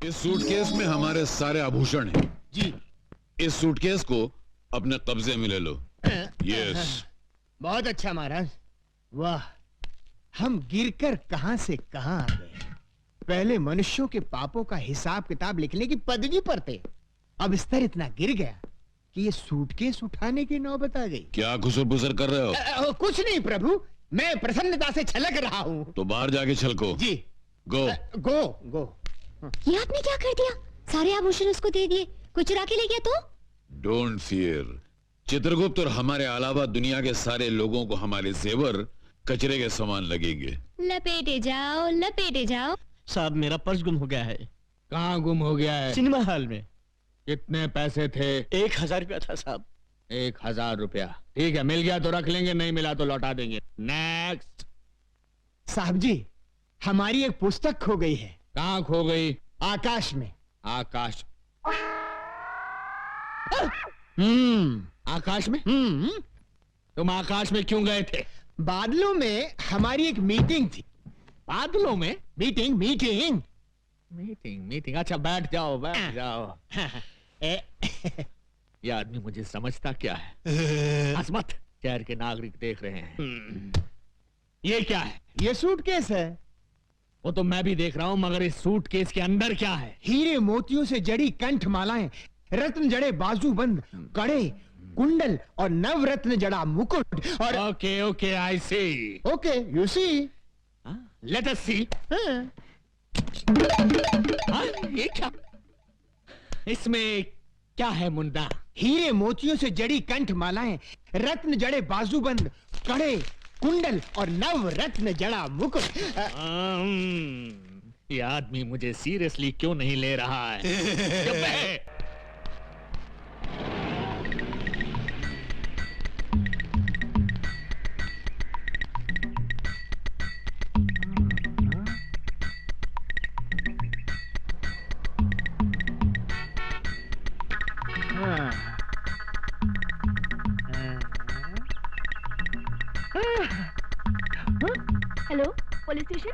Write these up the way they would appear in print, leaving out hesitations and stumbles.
इस सूटकेस में हमारे सारे आभूषण हैं। जी। इस सूटकेस को अपने कब्जे में ले लो। यस। बहुत अच्छा महाराज। वाह, हम गिरकर कहां से कहां आ गए। पहले मनुष्यों के पापों का हिसाब किताब लिखने की पदवी पर थे, अब स्तर इतना गिर गया कि ये सूटकेस उठाने की नौबत आ गई। क्या खुसर बुसर कर रहे हो? कुछ नहीं प्रभु, मैं प्रसन्नता से छलक रहा हूँ। तो बाहर जाके छलको। जी। गो गो गो। ये आपने क्या कर दिया? सारे आभूषण उसको दे दिए, कोई चुरा के ले गया तो? Don't fear. चित्रगुप्त और हमारे अलावा दुनिया के सारे लोगों को हमारे जेवर कचरे के समान लगेंगे। लपेटे जाओ लपेटे जाओ। साहब मेरा पर्स गुम हो गया है। कहाँ गुम हो गया है? सिनेमा हॉल में। कितने पैसे थे? 1000 रुपया था साहब। 1000 रुपया। ठीक है, मिल गया तो रख लेंगे, नहीं मिला तो लौटा देंगे। नेक्स्ट। साहब जी, हमारी एक पुस्तक खो गई है। कहाँ खो गई? आकाश में। आकाश? आकाश में? तुम आकाश में क्यों गए थे? बादलों में हमारी एक मीटिंग थी। बादलों में? Meeting meeting meeting meeting. अच्छा बैठ जाओ बैठ जाओ। ये आदमी मुझे समझता क्या है? असमत। शहर के नागरिक देख रहे हैं। ये क्या है? ये सूटकेस है। वो तो मैं भी देख रहा हूँ, मगर इस सूटकेस के अंदर क्या है? हीरे मोतियों से जड़ी कंठ मालाएं, रत्न जड़े बाजूबंद, कड़े, कुंडल और नवरत्न जड़ा मुकुट और okay okay I see. Okay you see. Let us see. ये क्या? इसमें क्या है मुंडा? हीरे मोतियों से जड़ी कंठ मालाएं, रत्न जड़े बाजूबंद, कड़े, कुंडल और नवरत्न जड़ा मुकुट। ये आदमी मुझे सीरियसली क्यों नहीं ले रहा है? Hello, police station.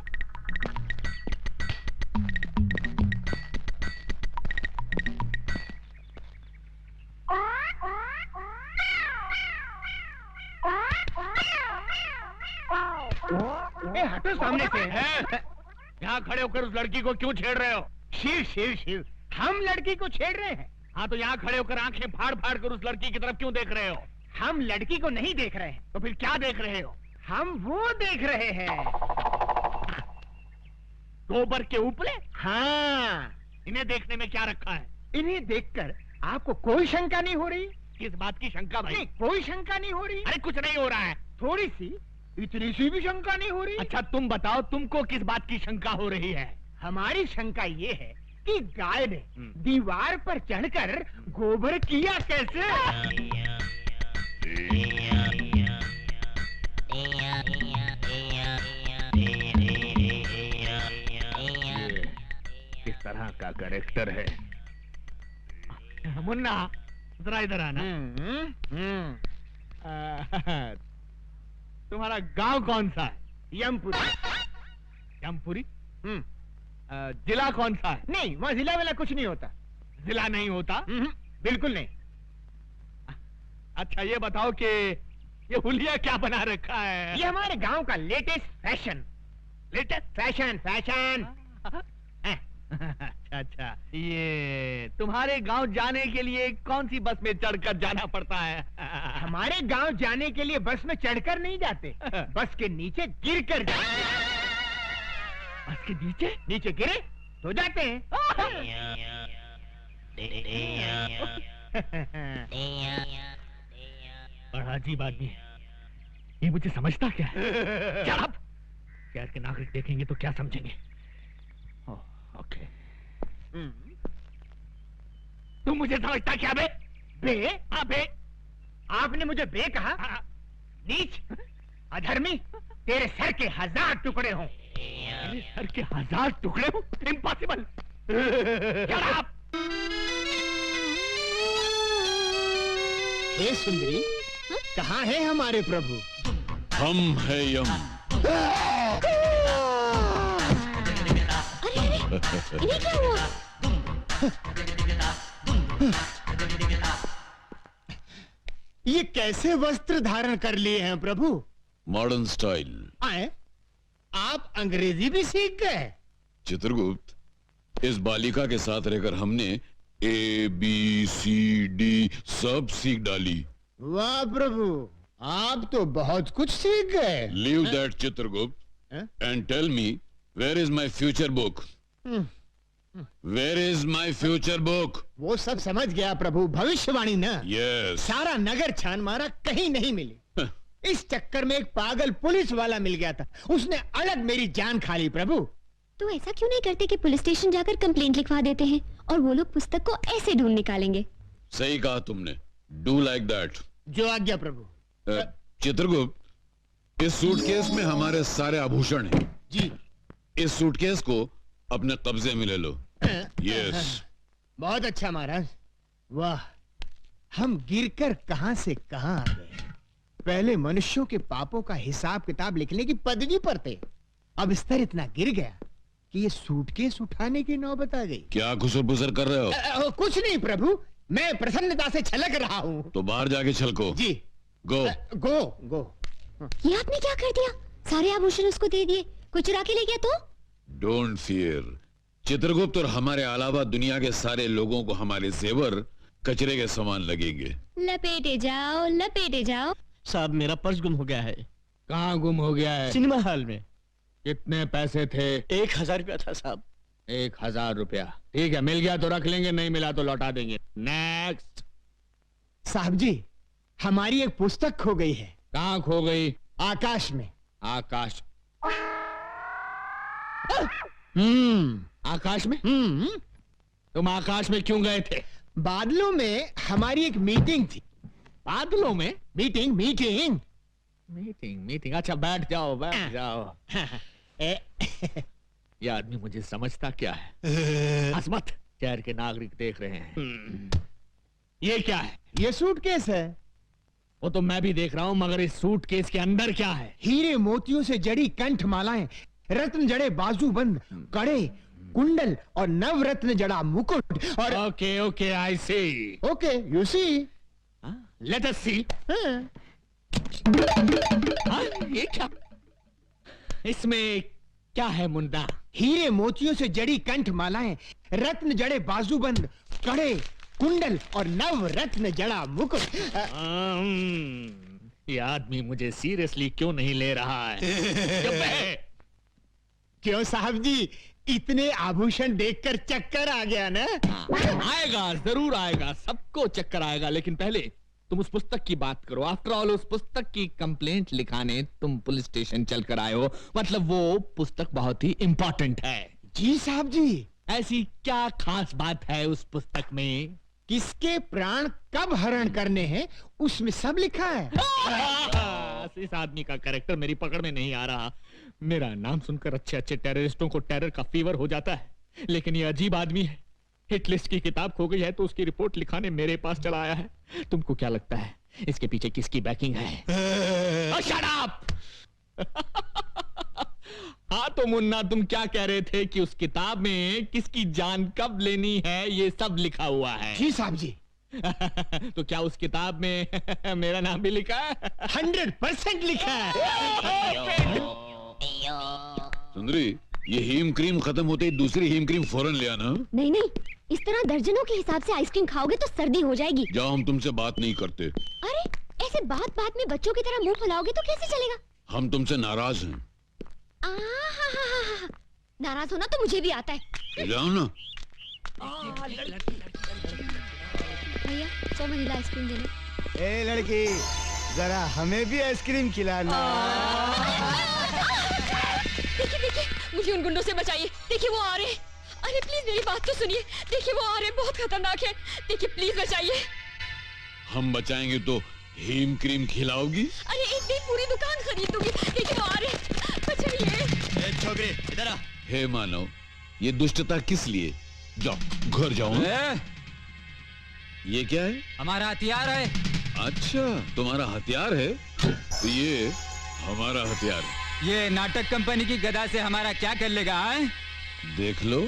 हटो सामने से। यहाँ खड़े होकर उस लड़की को क्यों छेड़ रहे हो? शिव शिव शिव, हम लड़की को छेड़ रहे हैं। हाँ तो यहाँ खड़े होकर आंखें फाड़ फाड़ कर उस लड़की की तरफ क्यों देख रहे हो? हम लड़की को नहीं देख रहे हैं। तो फिर क्या देख रहे हो? हम वो देख रहे हैं। गोबर के उपले? हाँ। इन्हें देखने में क्या रखा है? इन्हें देखकर आपको कोई शंका नहीं हो रही? किस बात की शंका भाई? नहीं, कोई शंका नहीं हो रही। अरे कुछ नहीं हो रहा है। थोड़ी सी, इतनी सी भी शंका नहीं हो रही। अच्छा तुम बताओ, तुमको किस बात की शंका हो रही है? हमारी शंका ये है कि गाय ने दीवार पर चढ़कर गोबर किया कैसे? किस तरह का कैरेक्टर है? मुन्ना जरा इधर आना। तुम्हारा गांव कौन सा है? यमपुरी। यमपुरी? जिला कौन सा है? नहीं, वहाँ जिला वाला कुछ नहीं होता। जिला नहीं होता? बिल्कुल नहीं। अच्छा ये बताओ कि ये हुलिया क्या बना रखा है? ये हमारे गांव का latest fashion. Latest fashion fashion. अच्छा, ये तुम्हारे गांव जाने के लिए कौन सी बस में चढ़कर जाना पड़ता है? हमारे गांव जाने के लिए बस में चढ़कर नहीं जाते, बस के नीचे गिर कर जाते। बस के नीचे? नीचे गिरे तो जाते हैं। बड़ा अजीब आदमी है ये, मुझे समझता क्या है? शहर के नागरिक देखेंगे तो क्या समझेंगे? ओके। तुम मुझे समझता क्या बे? बे? हाँ बे। आपने मुझे बे कहा? नीच, अधर्मी, तेरे सर के 1000 टुकड़े हों। मेरे सर के 1000 टुकड़े हों? इम्पॉसिबल। हे सुंदरी, कहाँ है हमारे प्रभु? हम है यम। अरे इन्हें क्या हुआ? ये कैसे वस्त्र धारण कर लिए हैं प्रभु? Modern style. आए, आप अंग्रेजी भी सीख गए? चित्रगुप्त, इस बालिका के साथ रहकर हमने ABCD सब सीख डाली। वाह प्रभु, आप तो बहुत कुछ सीख गए। Leave that Chitragupta and tell me, where is my future book? Where is my future book? वो सब समझ गया प्रभु, भविष्यवाणी ना। यस। सारा नगर छान मारा, कहीं नहीं मिली। इस चक्कर में एक पागल पुलिस वाला मिल गया था, उसने अलग मेरी जान खा ली प्रभु। तो ऐसा क्यों नहीं करते कि पुलिस स्टेशन जाकर कंप्लेंट लिखवा देते हैं और वो लोग पुस्तक को ऐसे ढूंढ निकालेंगे। सही कहा तुमने, डू लाइक दैट। जो आज्ञा प्रभु। चित्रगुप्त, इस सूटकेस में हमारे सारे आभूषण हैं। जी। इस सूटकेस को अपने कब्जे में ले लो। यस। बहुत अच्छा महाराज। वाह, हम गिरकर कहां से कहां आ गए। पहले मनुष्यों के पापों का हिसाब किताब लिखने की पदवी पर थे, अब स्तर इतना गिर गया कि ये सूटकेस उठाने की नौबत आ गई। क्या खुसर पुसर कर रहे हो? कुछ नहीं प्रभु, मैं प्रसन्नता से छलक रहा हूँ। तो बाहर जाके छलको। जी। गो गो गो। ये आपने क्या कर दिया? सारे आभूषण उसको दे दिए, कोई चुरा के ले गया तो? Don't fear. चित्रगुप्त और हमारे अलावा दुनिया के सारे लोगों को हमारे जेवर कचरे के समान लगेंगे। लपेटे जाओ, लपेटे जाओ। साहब, मेरा पर्स गुम हो गया है। कहाँ गुम हो गया है? सिनेमा हॉल में। कितने पैसे थे? 1000 रुपया था साहब। 1000 रुपया। ठीक है, मिल गया तो रख लेंगे, नहीं मिला तो लौटा देंगे। नेक्स्ट। साहब जी, हमारी एक पुस्तक खो गई है। कहाँ खो गई? आकाश में। आकाश? आकाश में? तुम आकाश में क्यों गए थे? बादलों में हमारी एक मीटिंग थी। बादलों में? Meeting meeting. Meeting meeting. अच्छा, बैठ जाओ बैठ जाओ। ये आदमी मुझे समझता क्या है? असमत। शहर के नागरिक देख रहे हैं। ये क्या है? ये सूटकेस है। वो तो मैं भी देख रहा हूँ, मगर इस सूटकेस के अंदर क्या है? हीरे मोतियों से जड़ी कंठ मालाएं, रत्न जड़े बाजूबंद, कड़े, कुंडल और नवरत्न जड़ा मुकुट और okay okay, I see. Okay, you see. Let us see. ये क्या? इसमें क्या है मुन्ना? हीरे मोतियों से जड़ी कंठ मालाएं, रत्न जड़े बाजूबंद, कड़े, कुंडल और नवरत्न जड़ा मुकुट। ये आदमी मुझे सीरियसली क्यों नहीं ले रहा है? क्यों साहब जी, इतने आभूषण देखकर चक्कर आ गया ना? आएगा, जरूर आएगा, सबको चक्कर आएगा, लेकिन पहले तुम उस पुस्तक की बात करो। आफ्टर ऑल, उस पुस्तक की कंप्लेंट लिखाने तुम पुलिस स्टेशन चलकर आए हो, मतलब वो पुस्तक बहुत ही इंपॉर्टेंट है। जी साहब जी। ऐसी क्या खास बात है उस पुस्तक में? किसके प्राण कब हरण करने हैं, उसमें सब लिखा है। इस आदमी का कैरेक्टर मेरी पकड़ में नहीं आ रहा। मेरा नाम सुनकर अच्छे अच्छे टेररिस्टों को टेरर का फीवर हो जाता है, लेकिन ये अजीब आदमी है। हिट लिस्ट की किताब खो गई है तो उसकी रिपोर्ट लिखाने मेरे पास चला आया है। तुमको क्या लगता है इसके पीछे किसकी बैकिंग है? Shut up! हाँ तो मुन्ना, तुम क्या कह रहे थे कि उस किताब में किसकी जान कब लेनी है ये सब लिखा हुआ है? जी साहब जी। तो क्या उस किताब में मेरा नाम भी लिखा है? 100% लिखा है। सुंदरी, ये हीम क्रीम खत्म होते ही दूसरी हीम क्रीम फौरन ले आना। नहीं नहीं, इस तरह दर्जनों के हिसाब से आइसक्रीम खाओगे तो सर्दी हो जाएगी। जाओ, हम तुमसे बात नहीं करते। अरे, ऐसे बात बात में बच्चों की तरह मुंह फुलाओगे तो कैसे चलेगा? हम तुमसे नाराज हैं। नाराज होना तो मुझे भी आता है। तो जाओ ना। भैया, 100 वनीला आइसक्रीम देना। ए लड़की, जरा हमें भी आइसक्रीम खिलाना। देखिए देखिए, मुझे उन गुंडों से बचाइए। देखिए वो आ रहे हैं। अरे प्लीज मेरी बात तो सुनिए। देखिए वो आ रहे हैं, बहुत खतरनाक है। देखिए प्लीज बचाइए। हम बचाएंगे तो हीम क्रीम खिलाओगी? अरे एक दिन पूरी दुकान खरीद दूंगी। देखिए वो आ रहे हैं, बचाइए। छोकरे इधर आ। हे मानव, ये दुष्टता किस लिए? जाओ, घर जाओ। ये क्या है? हमारा हथियार है। अच्छा, तुम्हारा हथियार है? तो ये हमारा हथियार है। ये नाटक कंपनी की गदा से हमारा क्या कर लेगा? देख लो।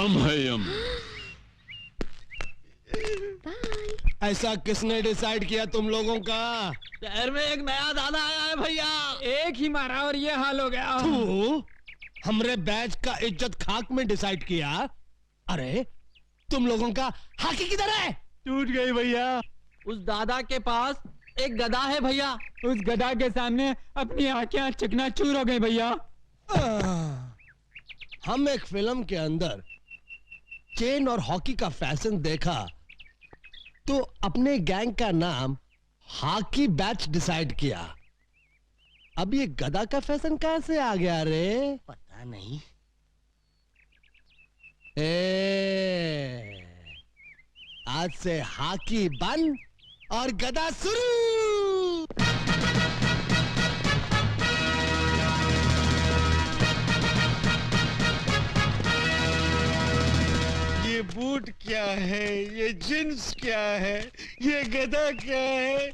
हम हैं यम। ऐसा किसने डिसाइड किया तुम लोगों का? शहर में एक नया दादा आया है भैया। एक ही मारा और ये हाल हो गया। तू हमरे बैच का इज्जत खाक में डिसाइड किया। अरे तुम लोगों का हाकी किधर है? टूट गई भैया। उस दादा के पास एक गदा है भैया। उस गधा के सामने अपनी आंखें चकनाचूर हो गई भैया। हम एक फिल्म के अंदर चेन और हॉकी का फैशन देखा तो अपने गैंग का नाम हॉकी बैच डिसाइड किया। अब ये गधा का फैशन कहां से आ गया रे? पता नहीं। आज से हॉकी बंद और गधा शुरू। ये बूट क्या है, ये जींस क्या है, ये गधा क्या है?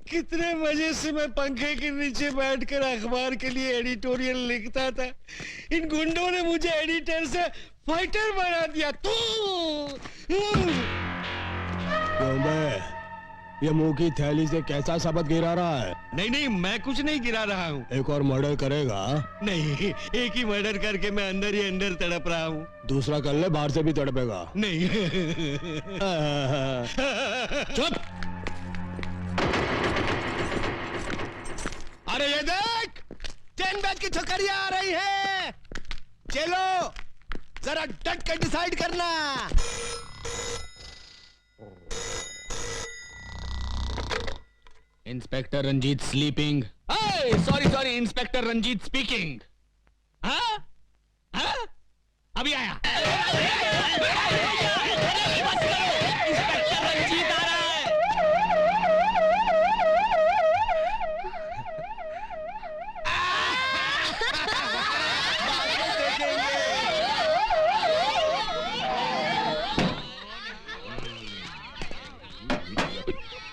कितने मजे से मैं पंखे के नीचे बैठकर अखबार के लिए एडिटोरियल लिखता था। इन गुंडों ने मुझे एडिटर से फाइटर बना दिया। क्यों बे? ये मुंह की थैली से कैसा शब्द गिरा रहा है? नहीं नहीं, मैं कुछ नहीं गिरा रहा हूँ। एक और मर्डर करेगा? नहीं, एक ही मर्डर करके मैं अंदर ही अंदर तड़प रहा हूँ। दूसरा कर ले, बाहर से भी तड़पेगा। नहीं। चुप। अरे ये देख, 10 बैच की छोकरियां आ रही है। चलो जरा डट कर डिसाइड करना। Inspector Ranjit sleeping. Sorry inspector Ranjit speaking. हाँ? हाँ? अभी आया। इंस्पेक्टर रंजीत आ रहा है।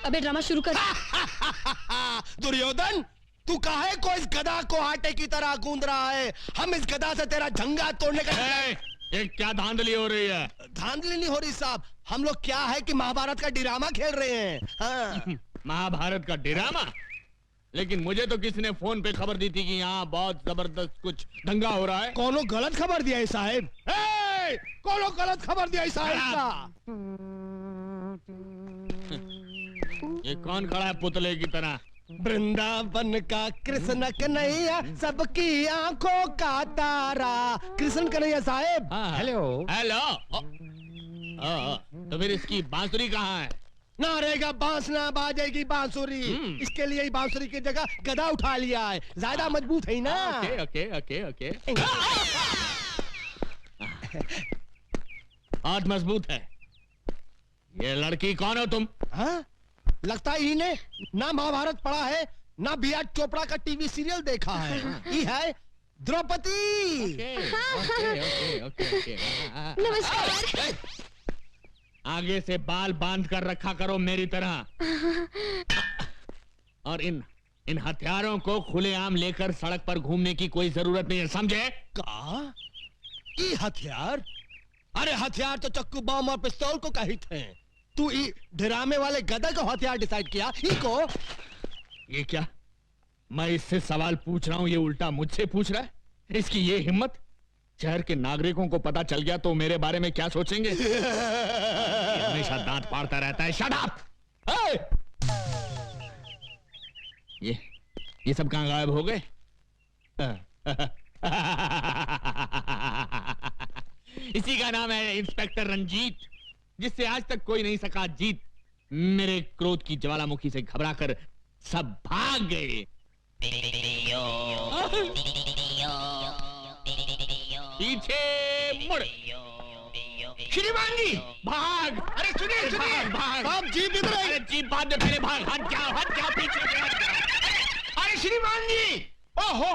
अबे ड्रामा शुरू कर। दुर्योधन, तू काहे को इस गधा को आटे की तरह गूंद रहा है? हम इस गधा से तेरा झंगा तोड़ने का। ये क्या धांधली हो रही है? धांधली नहीं हो रही साहब, हम लोग क्या है कि महाभारत का ड्रामा खेल रहे हैं। हाँ। महाभारत का ड्रामा? लेकिन मुझे तो किसी ने फोन पे खबर दी थी कि यहाँ बहुत जबरदस्त कुछ दंगा हो रहा है। कोनो गलत खबर दिया है साहब। कोनो गलत खबर दिया है साहब। ये कौन खड़ा है पुतले की तरह? वृंदावन का कृष्ण कन्हैया, सबकी आंखों का तारा। कृष्ण कन्हैया साहब। Hello hello. तो फिर इसकी बांसुरी कहाँ है? ना रहेगा बांस ना बाजेगी बांसुरी। इसके लिए ही बांसुरी की जगह गधा उठा लिया है, ज्यादा मजबूत है ना। Okay okay okay okay. बहुत मजबूत है। ये लड़की कौन हो तुम? हाँ? लगता है इन्हें ना महाभारत पढ़ा है ना बी.आर. चोपड़ा का टीवी सीरियल देखा है। ये है द्रौपदी। नमस्कार। आगे से बाल बांध कर रखा करो मेरी तरह। और इन हथियारों को खुलेआम लेकर सड़क पर घूमने की कोई जरूरत नहीं है, समझे? का? ये हथियार? अरे हथियार तो चक्कू, बम और पिस्तौल को कही थे। तू ड्रामे वाले गधा को हथियार डिसाइड किया? इको? ये क्या? मैं इससे सवाल पूछ रहा हूं, ये उल्टा मुझसे पूछ रहा है। इसकी ये हिम्मत! शहर के नागरिकों को पता चल गया तो मेरे बारे में क्या सोचेंगे? ये हमेशा दांत फाड़ता रहता है। Shut up! ये सब कहां गायब हो गए? इसी का नाम है इंस्पेक्टर रंजीत, जिससे आज तक कोई नहीं सका जीत। मेरे क्रोध की ज्वालामुखी से घबराकर सब भाग गए। पीछे मुड़। श्रीमान जी भाग! अरे सुनिए सुनिए, भाग! आप जीप इधर है। अरे जीप बाद में पहले भाग। हट जाओ पीछे से हट जाओ। अरे श्रीमान जी! ओहो!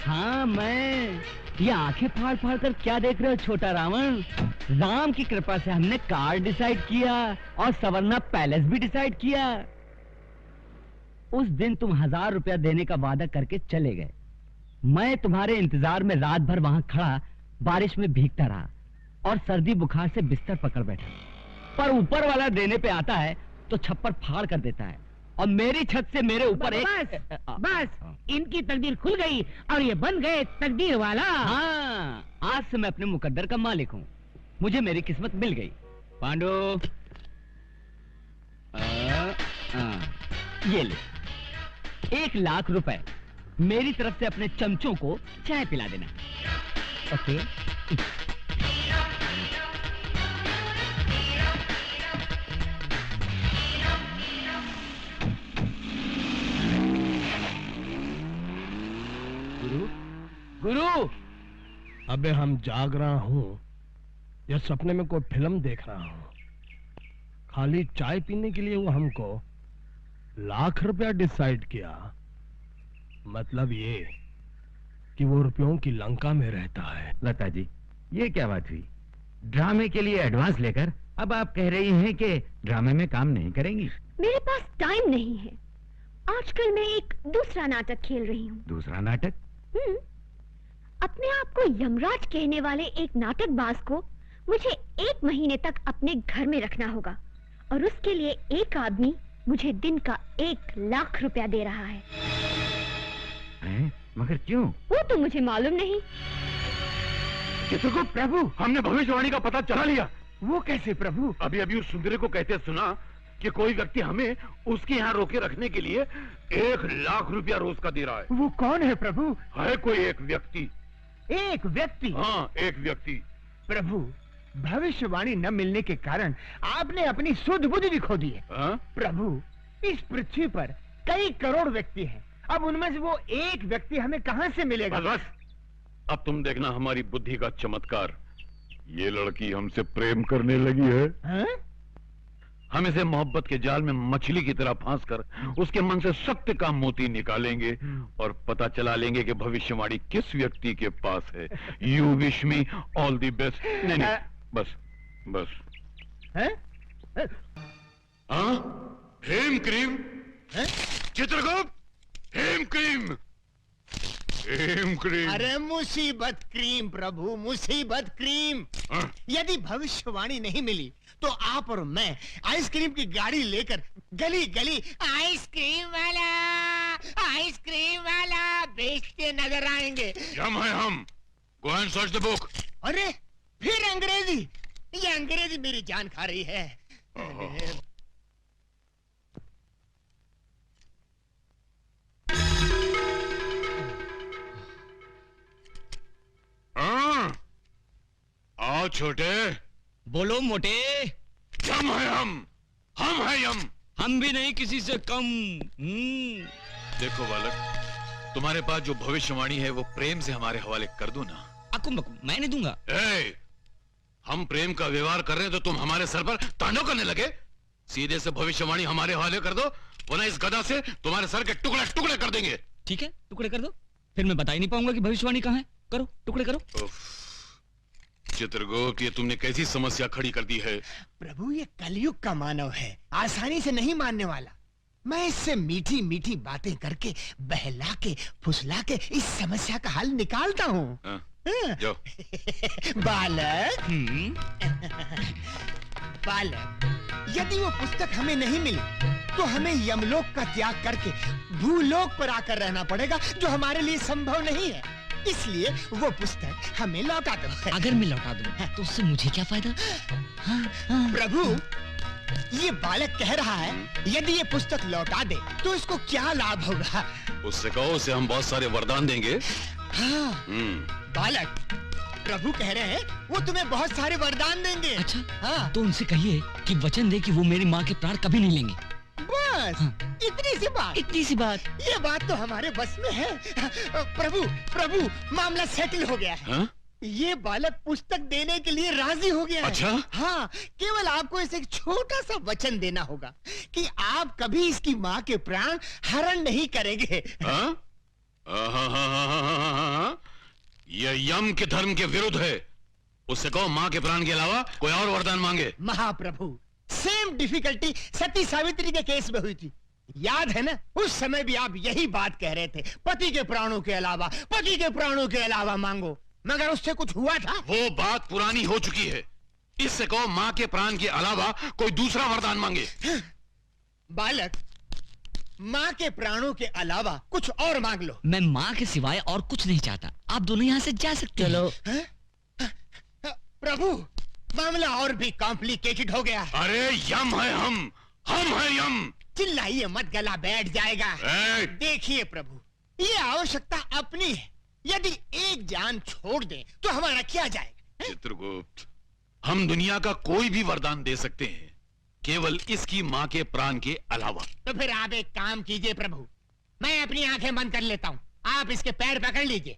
हाँ मैं ये आंखें फाड़ फाड़ कर क्या देख रहे हो छोटा रावण? राम की कृपा से हमने कार डिसाइड किया और सवर्णा पैलेस भी डिसाइड किया। उस दिन तुम 1000 रुपया देने का वादा करके चले गए। मैं तुम्हारे इंतजार में रात भर वहां खड़ा बारिश में भीगता रहा और सर्दी बुखार से बिस्तर पकड़ बैठा। पर ऊपर वाला देने पे आता है तो छप्पर फाड़ कर देता है और मेरी छत से मेरे ऊपर बस इनकी तकदीर खुल गई और ये बन गए तकदीर वाला। हाँ, आज से मैं अपने मुकद्दर का मालिक हूँ। मुझे मेरी किस्मत मिल गई। पांडु, ये ले 1 लाख रुपए मेरी तरफ से अपने चमचों को चाय पिला देना। ओके? गुरु, अबे हम जाग रहा हूँ या सपने में कोई फिल्म देख रहा हूँ? खाली चाय पीने के लिए वो हमको 1 लाख रुपया डिसाइड किया। मतलब ये कि वो रुपयों की लंका में रहता है। लता जी, ये क्या बात हुई? ड्रामे के लिए एडवांस लेकर अब आप कह रही हैं कि ड्रामे में काम नहीं करेंगी? मेरे पास टाइम नहीं है। आजकल मैं एक दूसरा नाटक खेल रही हूँ। दूसरा नाटक? अपने आप को यमराज कहने वाले एक नाटकबाज को मुझे 1 महीने तक अपने घर में रखना होगा और उसके लिए एक आदमी मुझे दिन का 1 लाख रुपया दे रहा है। मगर क्यों? वो तो मुझे मालूम नहीं। चित्रगुप्त प्रभु, हमने भविष्यवाणी का पता चला लिया। वो कैसे प्रभु? अभी अभी उस सुंदरी को कहते सुना कि कोई व्यक्ति हमें उसके यहाँ रोके रखने के लिए 1 लाख रुपया रोज का दे रहा है। वो कौन है प्रभु? है कोई एक व्यक्ति। एक व्यक्ति? हाँ, एक व्यक्ति। प्रभु, भविष्यवाणी न मिलने के कारण आपने अपनी सुध बुद्धि भी खो दी है। प्रभु, इस पृथ्वी पर कई करोड़ व्यक्ति हैं। अब उनमें से वो एक व्यक्ति हमें कहां से मिलेगा? बस, अब तुम देखना हमारी बुद्धि का चमत्कार। ये लड़की हमसे प्रेम करने लगी है। हम इसे मोहब्बत के जाल में मछली की तरह फांसकर उसके मन से सत्य का मोती निकालेंगे और पता चला लेंगे कि भविष्यवाणी किस व्यक्ति के पास है। You wish me all the best. नहीं, बस बस। हेम क्रीम, चित्रगुप्त, हेम क्रीम, हेम क्रीम। अरे मुसीबत क्रीम प्रभु, मुसीबत क्रीम। यदि भविष्यवाणी नहीं मिली तो आप और मैं आइसक्रीम की गाड़ी लेकर गली गली आइसक्रीम वाला बेचते नजर आएंगे। हम है हम। Go and search the book. अरे फिर अंग्रेजी? ये अंग्रेजी मेरी जान खा रही है। आओ छोटे। बोलो मोटे। यम है हम है यम। हम भी नहीं किसी से कम। देखो बालक, तुम्हारे पास जो भविष्यवाणी है वो प्रेम से हमारे हवाले कर दो ना। अकुम बकुम मैं नहीं दूंगा। हम प्रेम का व्यवहार कर रहे हैं तो तुम हमारे सर पर तांडव करने लगे। सीधे से भविष्यवाणी हमारे हवाले कर दो, वरना इस गदा से तुम्हारे सर के टुकड़े टुकड़े कर देंगे। ठीक है, टुकड़े कर दो। फिर मैं बता ही नहीं पाऊंगा कि भविष्यवाणी कहाँ है। करो, टुकड़े करो। चित्रगुप्त, ये तुमने कैसी समस्या खड़ी कर दी है। प्रभु, ये कलयुग का मानव है, आसानी से नहीं मानने वाला। मैं इससे मीठी मीठी बातें करके बहला के फुसला के इस समस्या का हल निकालता हूँ। जाओ। बालक, बालक, यदि वो पुस्तक हमें नहीं मिली तो हमें यमलोक का त्याग करके भूलोक पर आकर रहना पड़ेगा, जो हमारे लिए संभव नहीं है। इसलिए वो पुस्तक हमें लौटा दो। अगर मैं लौटा दूं तो उससे मुझे क्या फायदा? प्रभु, ये बालक कह रहा है यदि ये पुस्तक लौटा दे तो इसको क्या लाभ होगा? उससे कहो, उसे हम बहुत सारे वरदान देंगे। बालक, प्रभु कह रहे हैं वो तुम्हें बहुत सारे वरदान देंगे। अच्छा, तो उनसे कहिए कि वचन दे कि वो मेरी माँ के प्राण कभी नहीं लेंगे। बस इतनी सी बात। इतनी सी बात? ये बात तो हमारे बस में है। प्रभु, मामला सेटल हो गया है। ये बालक पुस्तक देने के लिए राजी हो गया है। अच्छा? हाँ, केवल आपको इसे एक छोटा सा वचन देना होगा कि आप कभी इसकी माँ के प्राण हरण नहीं करेंगे। ये यम के धर्म के विरुद्ध है। उससे कहो माँ के प्राण के अलावा कोई और वरदान मांगे। महाप्रभु, सेम डिफिकल्टी सती सावित्री के केस में हुई थी, याद है ना? उस समय भी आप यही बात कह रहे थे, पति के प्राणों के अलावा, पति के प्राणों के अलावा मांगो, मगर उससे कुछ हुआ था? वो बात पुरानी हो चुकी है। इससे कहो माँ के प्राण के अलावा कोई दूसरा वरदान मांगे। बालक, माँ के प्राणों के अलावा कुछ और मांग लो। मैं माँ के सिवाय और कुछ नहीं चाहता, आप दोनों यहाँ से जा सकते चलो। हैं। प्रभु, मामला और भी कॉम्प्लिकेटेड हो गया। अरे यम है हम है यम। चिल्लाइए मत, गला बैठ जाएगा। देखिए प्रभु, ये आवश्यकता अपनी है, यदि एक जान छोड़ दें तो हमारा क्या जाएगा? चित्रगुप्त, हम दुनिया का कोई भी वरदान दे सकते हैं, केवल इसकी माँ के प्राण के अलावा। तो फिर आप एक काम कीजिए प्रभु, मैं अपनी आंखें बंद कर लेता हूँ, आप इसके पैर पकड़ लीजिए।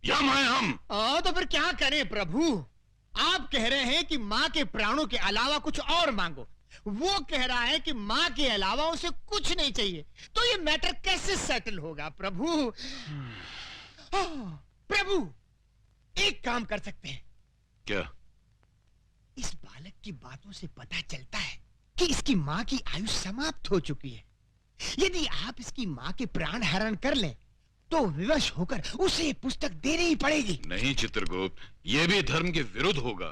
यम है हम। तो फिर क्या करें प्रभु? आप कह रहे हैं कि माँ के प्राणों के अलावा कुछ और मांगो, वो कह रहा है कि माँ के अलावा उसे कुछ नहीं चाहिए, तो ये मैटर कैसे सेटल होगा प्रभु? प्रभु, एक काम कर सकते हैं। क्या? इस बालक की बातों से पता चलता है कि इसकी माँ की आयु समाप्त हो चुकी है। यदि आप इसकी माँ के प्राण हरण कर लें तो विवश होकर उसे पुस्तक देनी ही पड़ेगी। नहीं चित्रगुप्त, ये भी धर्म के विरुद्ध होगा,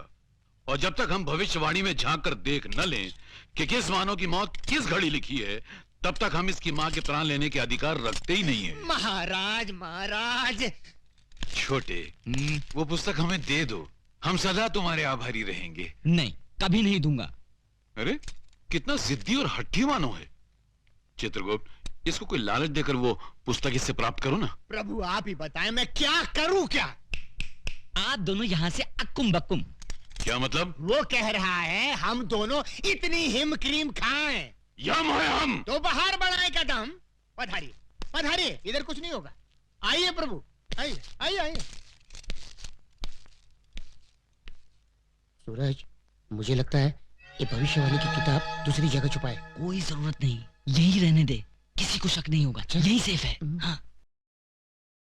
और जब तक हम भविष्यवाणी में झांक कर देख न लें कि किस मानव की मौत किस घड़ी लिखी है, तब तक हम इसकी माँ के प्राण लेने के अधिकार रखते ही नहीं है। महाराज महाराज। छोटे, वो पुस्तक हमें दे दो, हम सदा तुम्हारे आभारी रहेंगे। नहीं, कभी नहीं दूंगा। अरे कितना जिद्दी और हट्टी मानो है। चित्रगुप्त, इसको कोई लालच देकर वो पुस्तक इससे प्राप्त करो ना। प्रभु आप ही बताएं, मैं क्या करूं? क्या आप दोनों यहाँ से अक्कुम बक्कुम। क्या मतलब? वो कह रहा है हम दोनों इतनी हिम क्रीम खाएं। यम है हम। तो बाहर बढ़ाए कदम। पधारिए पधारिए, इधर कुछ नहीं होगा। आइए प्रभु, आइए आइए आइए। सूरज, मुझे लगता है ये भविष्यवाणी की किताब दूसरी जगह छुपाए। कोई जरूरत नहीं, यही रहने दे, किसी को शक नहीं होगा, यही सेफ है। हाँ।